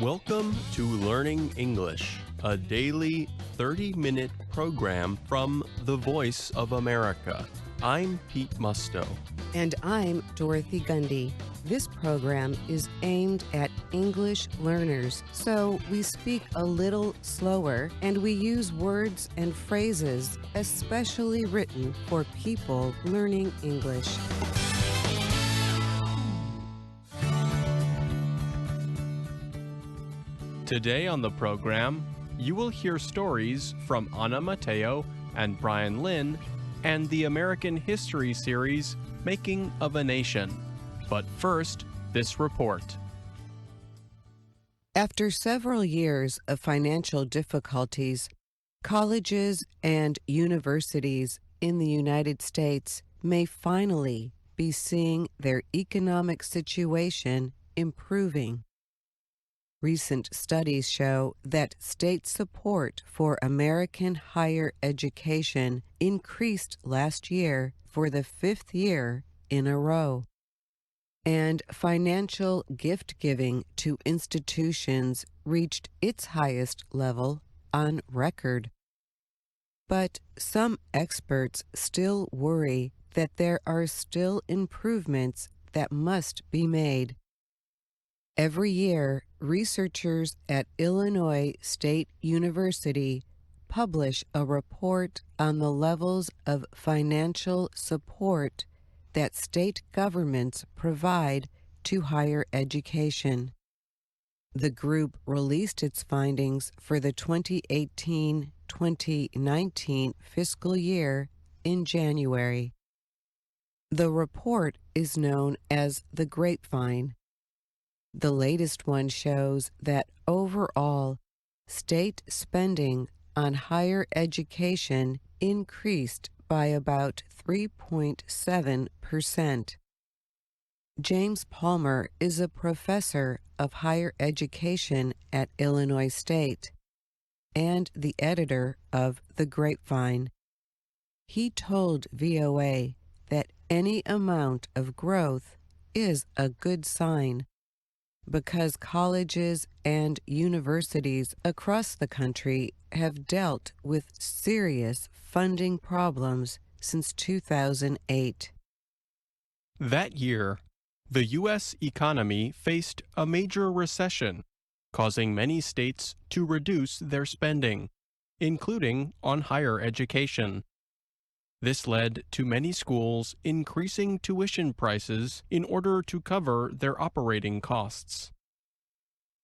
Welcome to Learning English, a daily 30-minute program from the Voice of America. I'm Pete Musto. And I'm Dorothy Gundy. This program is aimed at English learners, so we speak a little slower and we use words and phrases especially written for people learning English. Today on the program, you will hear stories from Ana Mateo and Brian Lynn and the American History series Making of a Nation. But first, this report. After several years of financial difficulties, colleges and universities in the United States may finally be seeing their economic situation improving. Recent studies show that state support for American higher education increased last year for the fifth year in a row. And financial gift-giving to institutions reached its highest level on record. But some experts still worry that there are still improvements that must be made. Every year, researchers at Illinois State University publish a report on the levels of financial support that state governments provide to higher education. The group released its findings for the 2018-2019 fiscal year in January. The report is known as the Grapevine. The latest one shows that overall, state spending on higher education increased by about 3.7%. James Palmer is a professor of higher education at Illinois State and the editor of The Grapevine. He told VOA that any amount of growth is a good sign, because colleges and universities across the country have dealt with serious funding problems since 2008. That year, the U.S. economy faced a major recession, causing many states to reduce their spending, including on higher education. This led to many schools increasing tuition prices in order to cover their operating costs.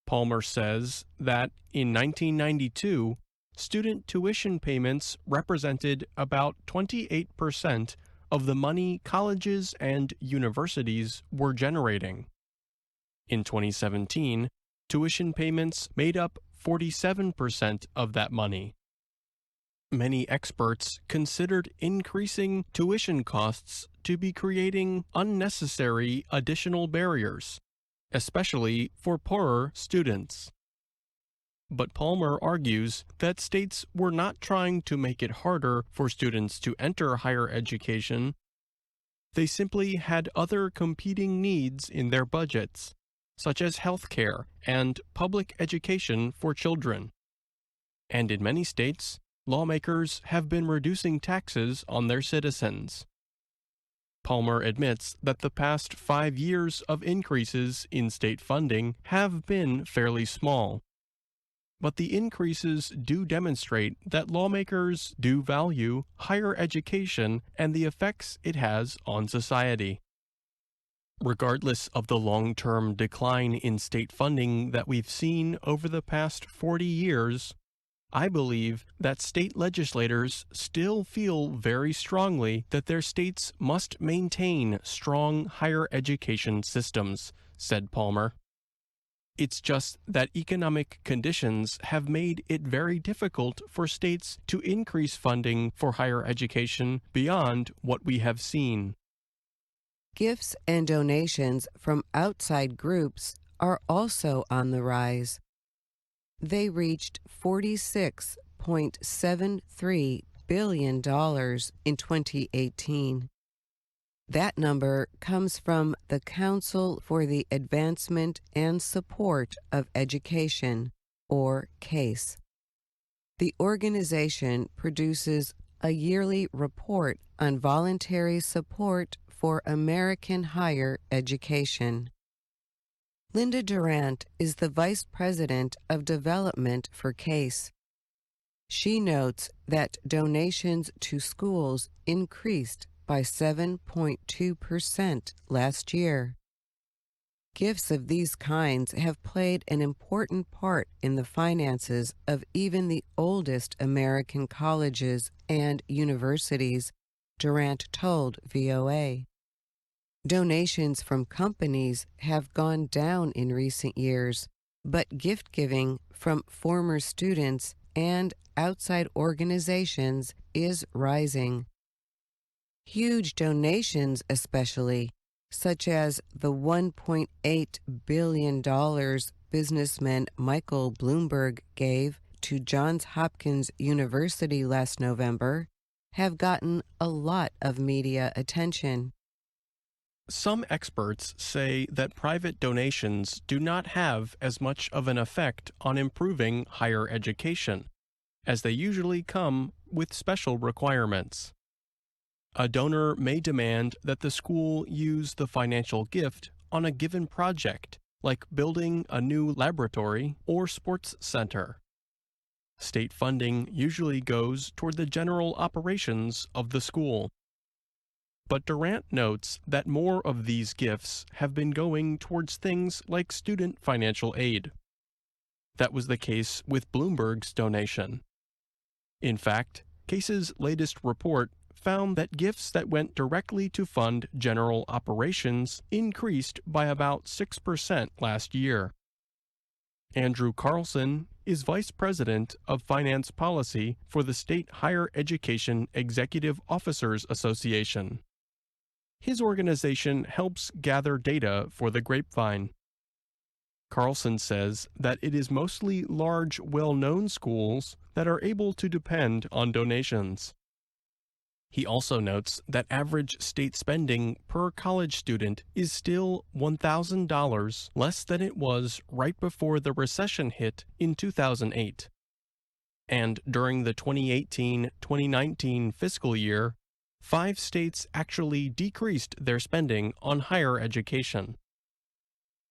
Palmer says that in 1992, student tuition payments represented about 28% of the money colleges and universities were generating. In 2017, tuition payments made up 47% of that money. Many experts considered increasing tuition costs to be creating unnecessary additional barriers, especially for poorer students. But Palmer argues that states were not trying to make it harder for students to enter higher education. They simply had other competing needs in their budgets, such as health care and public education for children. And in many states, lawmakers have been reducing taxes on their citizens. Palmer admits that the past 5 years of increases in state funding have been fairly small. But the increases do demonstrate that lawmakers do value higher education and the effects it has on society. Regardless of the long-term decline in state funding that we've seen over the past 40 years, I believe that state legislators still feel very strongly that their states must maintain strong higher education systems, said Palmer. It's just that economic conditions have made it very difficult for states to increase funding for higher education beyond what we have seen. Gifts and donations from outside groups are also on the rise. They reached $46.73 billion in 2018. That number comes from the Council for the Advancement and Support of Education, or CASE. The organization produces a yearly report on voluntary support for American higher education. Linda Durant is the Vice President of Development for CASE. She notes that donations to schools increased by 7.2% last year. Gifts of these kinds have played an important part in the finances of even the oldest American colleges and universities, Durant told VOA. Donations from companies have gone down in recent years, but gift giving from former students and outside organizations is rising. Huge donations especially, such as the $1.8 billion businessman Michael Bloomberg gave to Johns Hopkins University last November, have gotten a lot of media attention. Some experts say that private donations do not have as much of an effect on improving higher education, as they usually come with special requirements. A donor may demand that the school use the financial gift on a given project, like building a new laboratory or sports center. State funding usually goes toward the general operations of the school. But Durant notes that more of these gifts have been going towards things like student financial aid. That was the case with Bloomberg's donation. In fact, CASE's latest report found that gifts that went directly to fund general operations increased by about 6% last year. Andrew Carlson is Vice President of Finance Policy for the State Higher Education Executive Officers Association. His organization helps gather data for the Grapevine. Carlson says that it is mostly large, well-known schools that are able to depend on donations. He also notes that average state spending per college student is still $1,000 less than it was right before the recession hit in 2008. And during the 2018-2019 fiscal year, 5 states actually decreased their spending on higher education.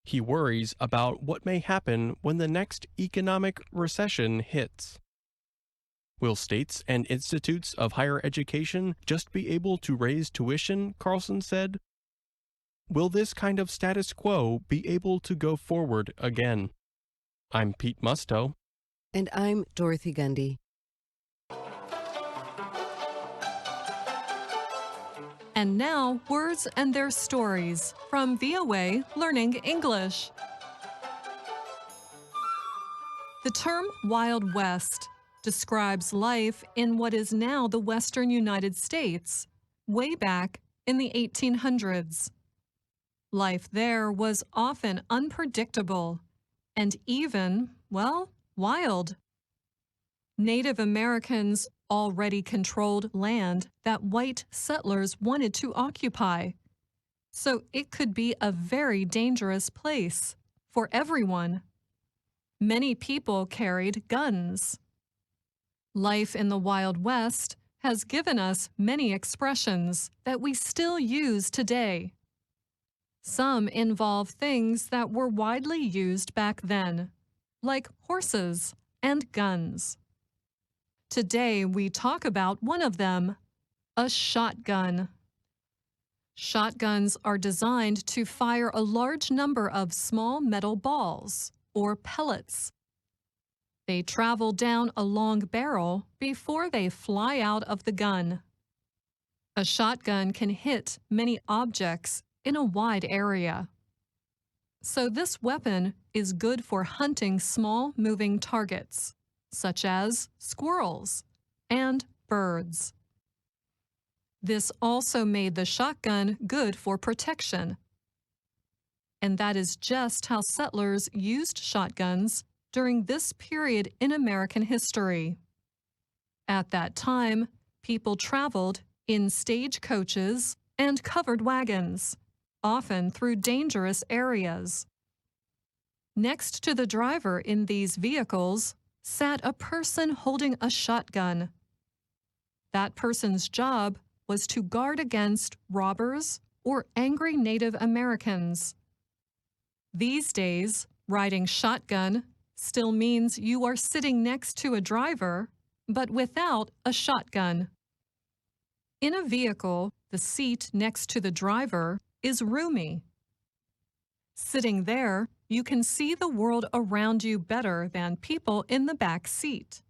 He worries about what may happen when the next economic recession hits. Will states and institutes of higher education just be able to raise tuition, Carlson said? Will this kind of status quo be able to go forward again? I'm Pete Musto. And I'm Dorothy Gundy. And now, words and their stories from VOA Learning English. The term Wild West describes life in what is now the western United States, way back in the 1800s. Life there was often unpredictable and even, well, wild. Native Americans already controlled land that white settlers wanted to occupy, so it could be a very dangerous place for everyone. Many people carried guns. Life in the Wild West has given us many expressions that we still use today. Some involve things that were widely used back then, like horses and guns. Today we talk about one of them, a shotgun. Shotguns are designed to fire a large number of small metal balls, or pellets. They travel down a long barrel before they fly out of the gun. A shotgun can hit many objects in a wide area. So this weapon is good for hunting small moving targets, such as squirrels and birds. This also made the shotgun good for protection. And that is just how settlers used shotguns during this period in American history. At that time, people traveled in stagecoaches and covered wagons, often through dangerous areas. Next to the driver in these vehicles sat a person holding a shotgun. That person's job was to guard against robbers or angry Native Americans. These days, riding shotgun still means you are sitting next to a driver, but without a shotgun. In a vehicle, the seat next to the driver is roomy. Sitting there, you can see the world around you better than people in the back seat.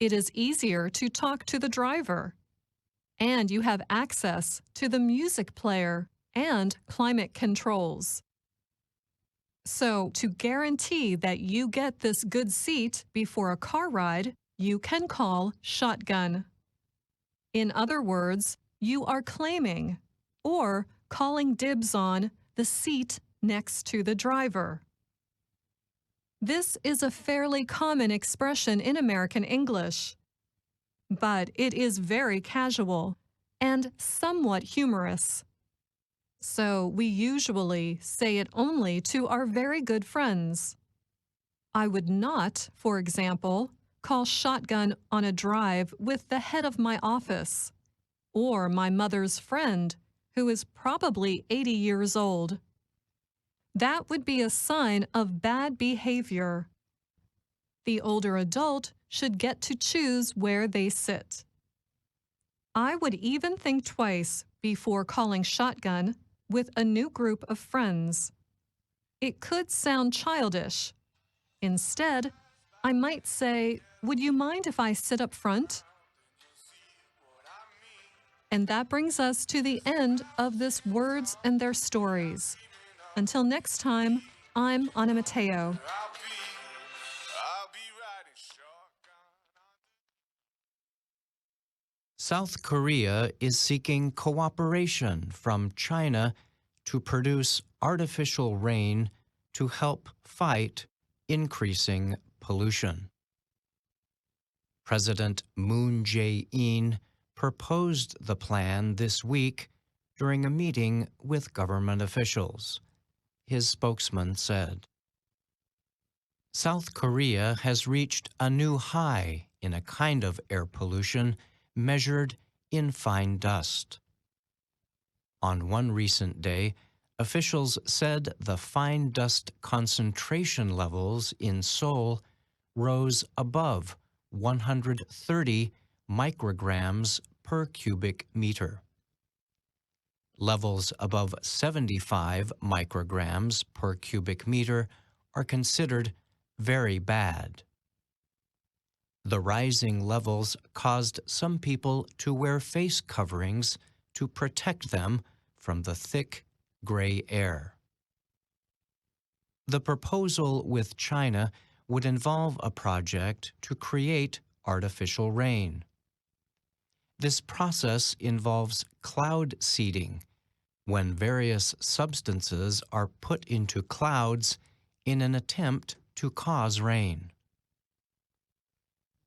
It is easier to talk to the driver, and you have access to the music player and climate controls. So, to guarantee that you get this good seat before a car ride, you can call shotgun. In other words, you are claiming or calling dibs on the seat next to the driver. This is a fairly common expression in American English, but it is very casual and somewhat humorous. So we usually say it only to our very good friends. I would not, for example, call shotgun on a drive with the head of my office or my mother's friend, who is probably 80 years old. That would be a sign of bad behavior. The older adult should get to choose where they sit. I would even think twice before calling shotgun with a new group of friends. It could sound childish. Instead, I might say, "Would you mind if I sit up front?" And that brings us to the end of this Words and Their Stories. Until next time, I'm Ana Mateo. South Korea is seeking cooperation from China to produce artificial rain to help fight increasing pollution. President Moon Jae-in proposed the plan this week during a meeting with government officials. His spokesman said, South Korea has reached a new high in a kind of air pollution measured in fine dust. On one recent day, officials said the fine dust concentration levels in Seoul rose above 130 micrograms per cubic meter. Levels above 75 micrograms per cubic meter are considered very bad. The rising levels caused some people to wear face coverings to protect them from the thick, gray air. The proposal with China would involve a project to create artificial rain. This process involves cloud seeding, when various substances are put into clouds in an attempt to cause rain.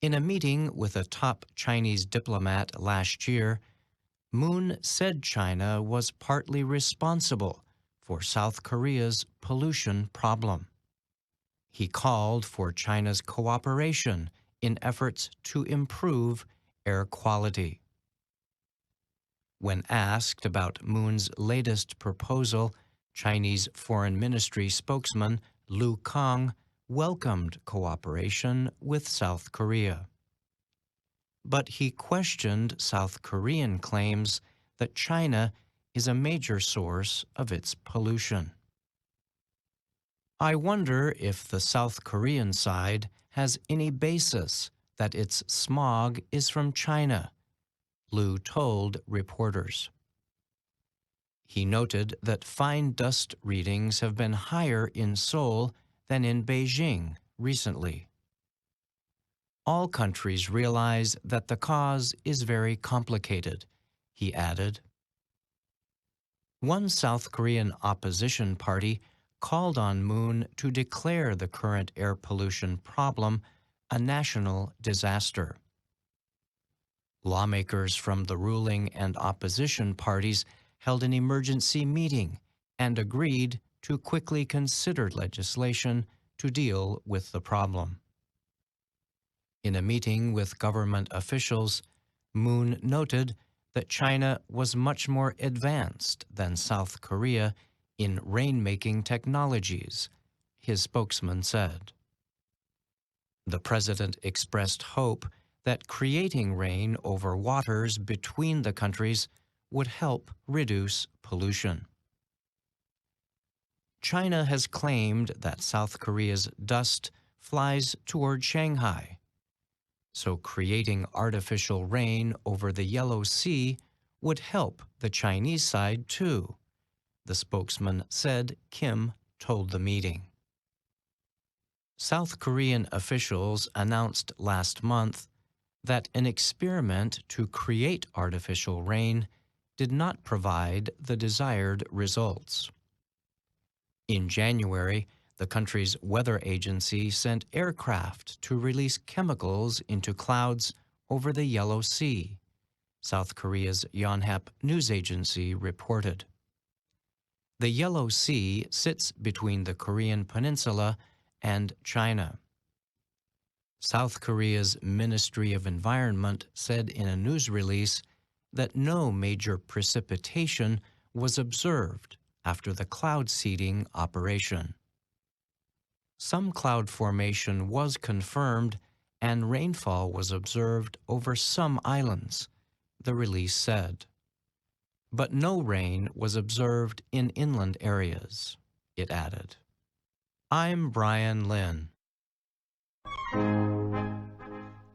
In a meeting with a top Chinese diplomat last year, Moon said China was partly responsible for South Korea's pollution problem. He called for China's cooperation in efforts to improve air quality. When asked about Moon's latest proposal, Chinese Foreign Ministry spokesman Lu Kang welcomed cooperation with South Korea. But he questioned South Korean claims that China is a major source of its pollution. I wonder if the South Korean side has any basis that its smog is from China, Lu told reporters. He noted that fine dust readings have been higher in Seoul than in Beijing recently. All countries realize that the cause is very complicated, he added. One South Korean opposition party called on Moon to declare the current air pollution problem a national disaster. Lawmakers from the ruling and opposition parties held an emergency meeting and agreed to quickly consider legislation to deal with the problem. In a meeting with government officials, Moon noted that China was much more advanced than South Korea in rainmaking technologies, his spokesman said. The president expressed hope that creating rain over waters between the countries would help reduce pollution. China has claimed that South Korea's dust flies toward Shanghai, so creating artificial rain over the Yellow Sea would help the Chinese side too, the spokesman said Kim told the meeting. South Korean officials announced last month that an experiment to create artificial rain did not provide the desired results. In January, the country's weather agency sent aircraft to release chemicals into clouds over the Yellow Sea, South Korea's Yonhap news agency reported. The Yellow Sea sits between the Korean peninsula and China. South Korea's Ministry of Environment said in a news release that no major precipitation was observed after the cloud seeding operation. Some cloud formation was confirmed and rainfall was observed over some islands, the release said. But no rain was observed in inland areas, it added. I'm Brian Lynn.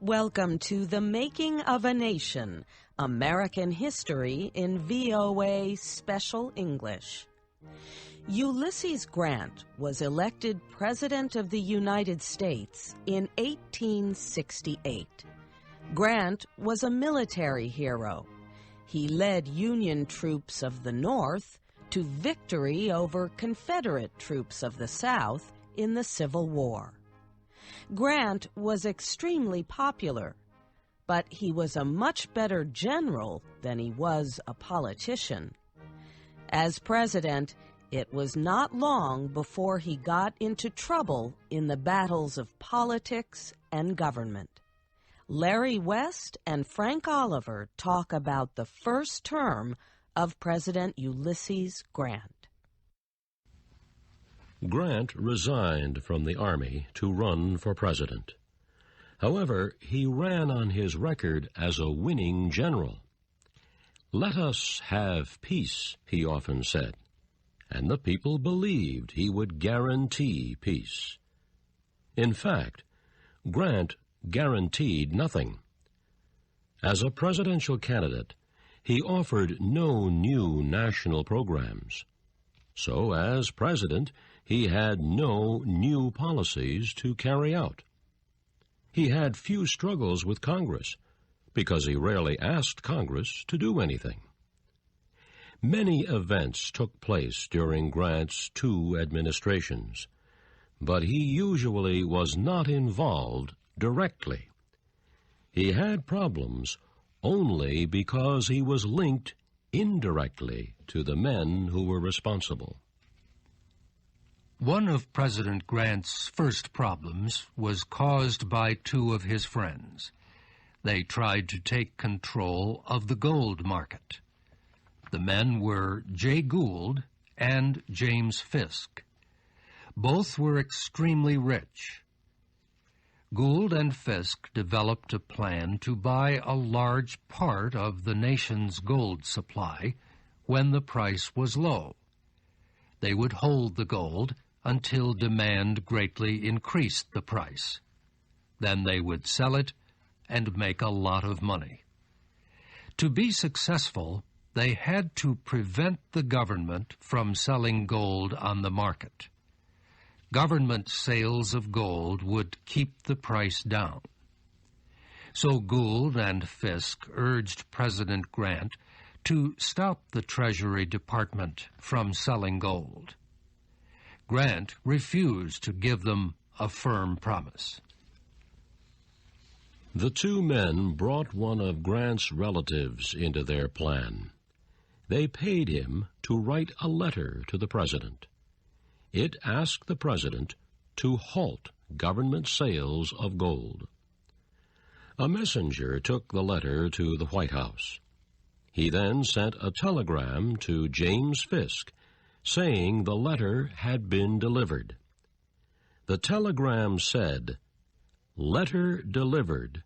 Welcome to The Making of a Nation, American History in VOA Special English. Ulysses Grant was elected President of the United States in 1868. Grant was a military hero. He led Union troops of the North to victory over Confederate troops of the South in the Civil War. Grant was extremely popular, but he was a much better general than he was a politician. As president, it was not long before he got into trouble in the battles of politics and government. Larry West and Frank Oliver talk about the first term of President Ulysses Grant. Grant resigned from the Army to run for president. However, he ran on his record as a winning general. "Let us have peace," he often said, and the people believed he would guarantee peace. In fact, Grant guaranteed nothing. As a presidential candidate, he offered no new national programs. So, as president, he had no new policies to carry out. He had few struggles with Congress, because he rarely asked Congress to do anything. Many events took place during Grant's 2 administrations, but he usually was not involved directly. He had problems only because he was linked indirectly to the men who were responsible. One of President Grant's first problems was caused by 2 of his friends. They tried to take control of the gold market. The men were Jay Gould and James Fisk. Both were extremely rich. Gould and Fisk developed a plan to buy a large part of the nation's gold supply when the price was low. They would hold the gold until demand greatly increased the price. Then they would sell it and make a lot of money. To be successful, they had to prevent the government from selling gold on the market. Government sales of gold would keep the price down. So Gould and Fisk urged President Grant to stop the Treasury Department from selling gold. Grant refused to give them a firm promise. The 2 men brought one of Grant's relatives into their plan. they paid him to write a letter to the president. It asked the president to halt government sales of gold. A messenger took the letter to the White House. He then sent a telegram to James Fisk saying the letter had been delivered. The telegram said, "Letter delivered.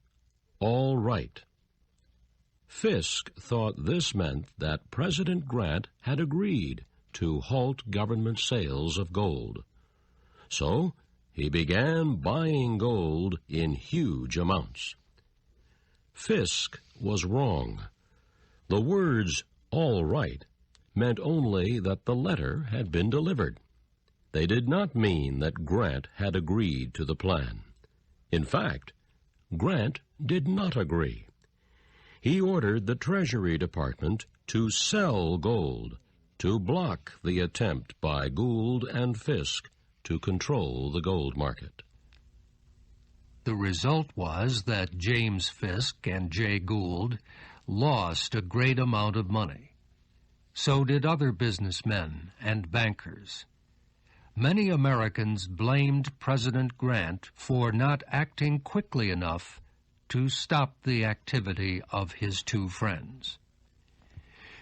All right." Fisk thought this meant that President Grant had agreed to halt government sales of gold. So he began buying gold in huge amounts. Fisk was wrong. The words, "all right," meant only that the letter had been delivered. They did not mean that Grant had agreed to the plan. In fact, Grant did not agree. He ordered the Treasury Department to sell gold, to block the attempt by Gould and Fisk to control the gold market. The result was that James Fisk and Jay Gould lost a great amount of money. So did other businessmen and bankers. Many Americans blamed President Grant for not acting quickly enough to stop the activity of his two friends.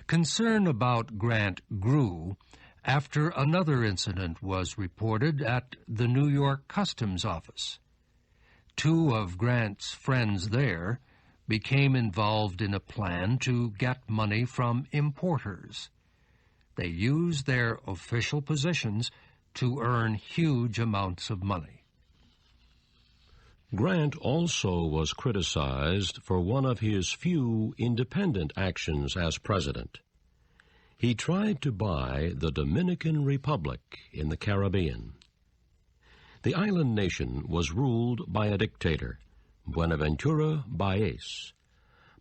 Concern about Grant grew after another incident was reported at the New York Customs Office. Two of Grant's friends there became involved in a plan to get money from importers. They used their official positions to earn huge amounts of money. Grant also was criticized for one of his few independent actions as president. He tried to buy the Dominican Republic in the Caribbean. The island nation was ruled by a dictator, Buenaventura Baez.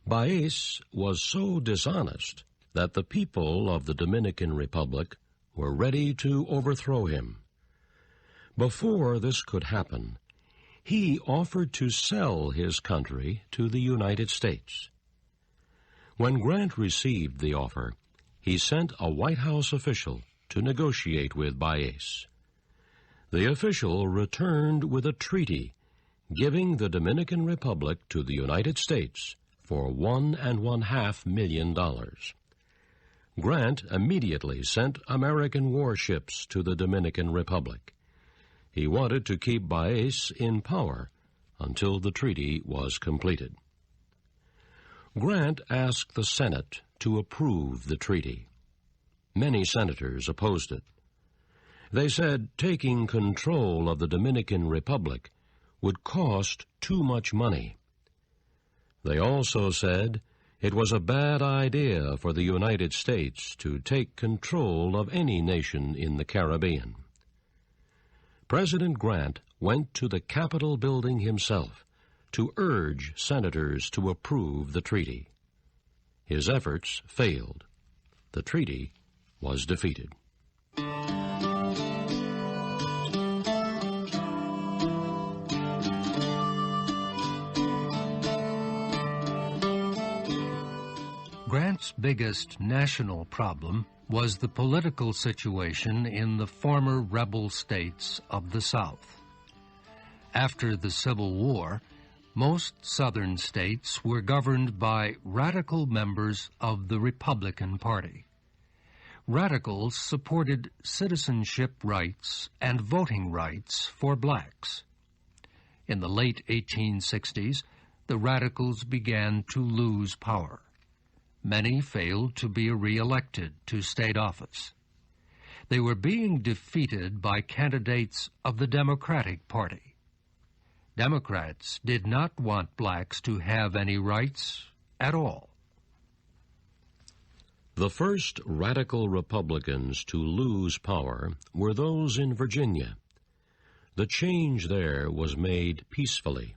Baez was so dishonest that the people of the Dominican Republic were ready to overthrow him. Before this could happen, he offered to sell his country to the United States. When Grant received the offer, he sent a White House official to negotiate with Baez. The official returned with a treaty giving the Dominican Republic to the United States for $1.5 million. Grant immediately sent American warships to the Dominican Republic. He wanted to keep Baez in power until the treaty was completed. Grant asked the Senate to approve the treaty. Many senators opposed it. They said taking control of the Dominican Republic would cost too much money. They also said it was a bad idea for the United States to take control of any nation in the Caribbean. President Grant went to the Capitol building himself to urge senators to approve the treaty. His efforts failed. The treaty was defeated. Grant's biggest national problem was the political situation in the former rebel states of the South. After the Civil War, most Southern states were governed by radical members of the Republican Party. Radicals supported citizenship rights and voting rights for blacks. In the late 1860s, the radicals began to lose power. Many failed to be re-elected to state office. They were being defeated by candidates of the Democratic Party. Democrats did not want blacks to have any rights at all. The first radical Republicans to lose power were those in Virginia. The change there was made peacefully.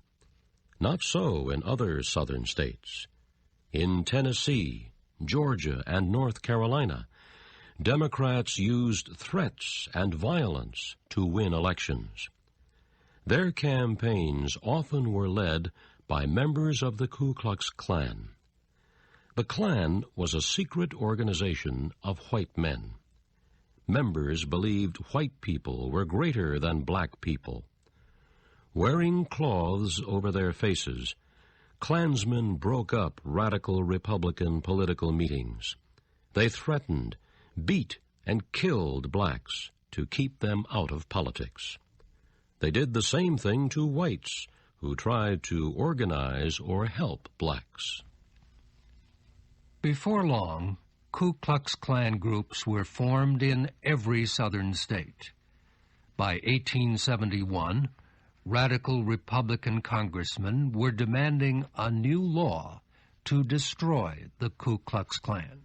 Not so in other southern states. In Tennessee, Georgia, and North Carolina, Democrats used threats and violence to win elections. Their campaigns often were led by members of the Ku Klux Klan. The Klan was a secret organization of white men. Members believed white people were greater than black people. Wearing cloths over their faces, Klansmen broke up radical Republican political meetings. They threatened, beat, and killed blacks to keep them out of politics. They did the same thing to whites who tried to organize or help blacks. Before long, Ku Klux Klan groups were formed in every southern state. By 1871, radical Republican congressmen were demanding a new law to destroy the Ku Klux Klan.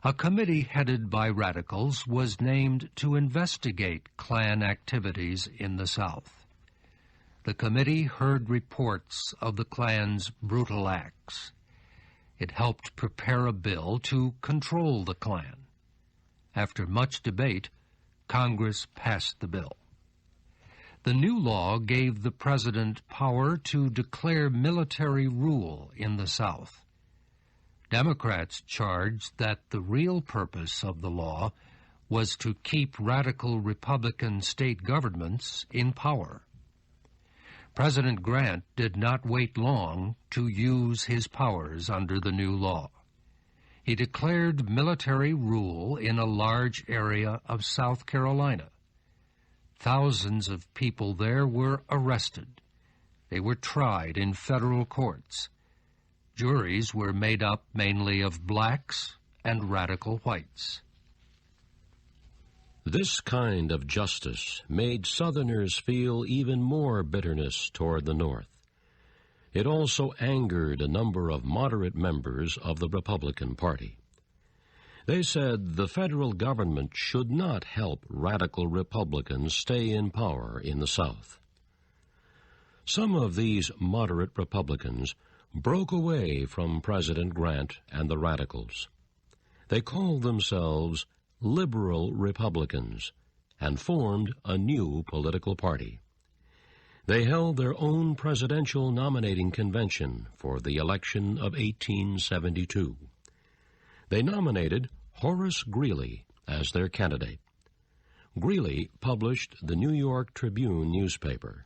A committee headed by radicals was named to investigate Klan activities in the South. The committee heard reports of the Klan's brutal acts. It helped prepare a bill to control the Klan. After much debate, Congress passed the bill. The new law gave the president power to declare military rule in the South. Democrats charged that the real purpose of the law was to keep radical Republican state governments in power. President Grant did not wait long to use his powers under the new law. He declared military rule in a large area of South Carolina. Thousands of people there were arrested. They were tried in federal courts. Juries were made up mainly of blacks and radical whites. This kind of justice made Southerners feel even more bitterness toward the North. It also angered a number of moderate members of the Republican Party. They said the federal government should not help radical Republicans stay in power in the South. Some of these moderate Republicans broke away from President Grant and the radicals. They called themselves liberal Republicans and formed a new political party. They held their own presidential nominating convention for the election of 1872. They nominated Horace Greeley as their candidate. Greeley published the New York Tribune newspaper.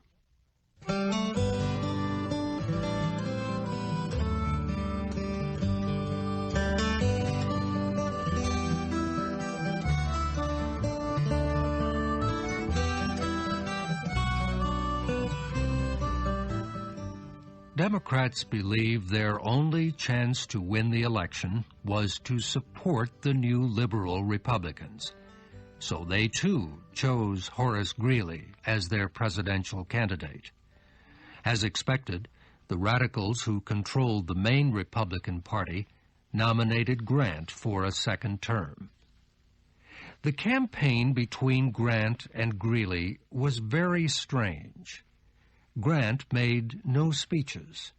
Democrats believed their only chance to win the election was to support the new liberal Republicans. So they, too, chose Horace Greeley as their presidential candidate. As expected, the radicals who controlled the main Republican Party nominated Grant for a second term. The campaign between Grant and Greeley was very strange. Grant made no speeches.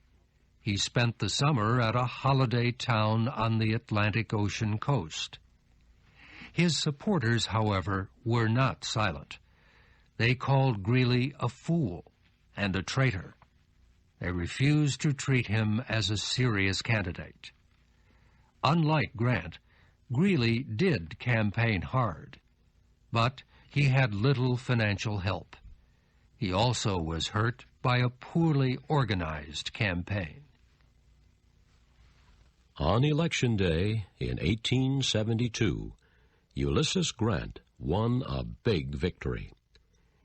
He spent the summer at a holiday town on the Atlantic Ocean coast. His supporters, however, were not silent. They called Greeley a fool and a traitor. They refused to treat him as a serious candidate. Unlike Grant, Greeley did campaign hard, but he had little financial help. He also was hurt by a poorly organized campaign. On Election Day in 1872, Ulysses Grant won a big victory.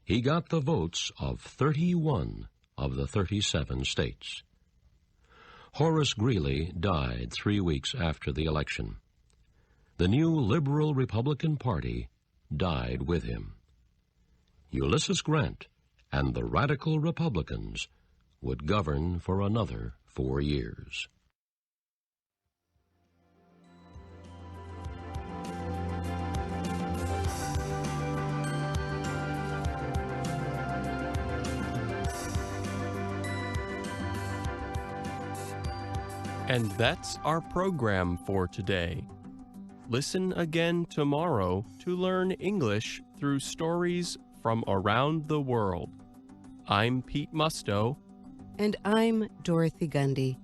He got the votes of 31 of the 37 states. Horace Greeley died 3 weeks after the election. The new liberal Republican Party died with him. Ulysses Grant and the radical Republicans would govern for another 4 years. And that's our program for today. Listen again tomorrow to learn English through stories from around the world. I'm Pete Musto. And I'm Dorothy Gundy.